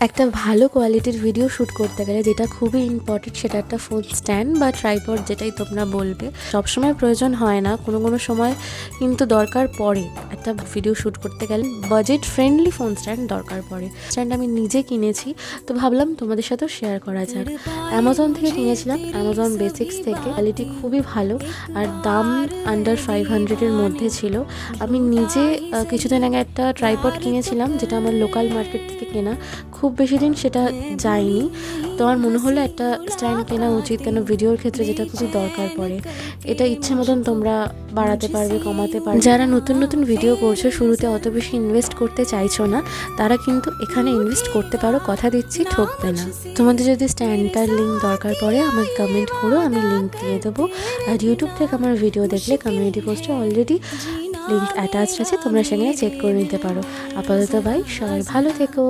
একটা ভালো কোয়ালিটির ভিডিও শ্যুট করতে গেলে যেটা খুবই ইম্পর্টেন্ট সেটা একটা ফোন স্ট্যান্ড বা ট্রাইপড, যেটাই তোমরা বলবে। সবসময় প্রয়োজন হয় না, কোনো কোনো সময় কিন্তু দরকার পড়ে। একটা ভিডিও শ্যুট করতে গেলে বাজেট ফ্রেন্ডলি ফোন স্ট্যান্ড দরকার পড়ে। স্ট্যান্ড আমি নিজে কিনেছি, তো ভাবলাম তোমাদের সাথেও শেয়ার করা যাক। অ্যামাজন থেকে কিনেছিলাম, অ্যামাজন বেসিক্স থেকে। কোয়ালিটি খুবই ভালো আর দাম আন্ডার 500-এর মধ্যে ছিল। আমি নিজে কিছুদিন আগে একটা ট্রাইপড কিনেছিলাম, যেটা আমার লোকাল মার্কেট থেকে কেনা। খুব বেশি দিন সেটা যায়নি, তো আমার মনে হলো একটা স্ট্যান্ড কেনা উচিত, কেন ভিডিওর ক্ষেত্রে যেটা খুবই দরকার পড়ে। এটা ইচ্ছে মতন তোমরা বাড়াতে পারবে, কমাতে পারবে। যারা নতুন নতুন ভিডিও করছো, শুরুতে অত বেশি ইনভেস্ট করতে চাইছো না, তারা কিন্তু এখানে ইনভেস্ট করতে পারো, কথা দিচ্ছি ঠকবে না। তোমাদের যদি স্ট্যান্ডটার লিঙ্ক দরকার পড়ে আমাকে কমেন্ট করো, আমি লিঙ্ক দিয়ে দেবো। আর ইউটিউব থেকে আমার ভিডিও দেখলে কমিউনিটি পোস্টে অলরেডি লিঙ্ক অ্যাটাচড আছে, তোমরা সেখানে চেক করে নিতে পারো। আপাতত বাই, সবাই ভালো থেকো।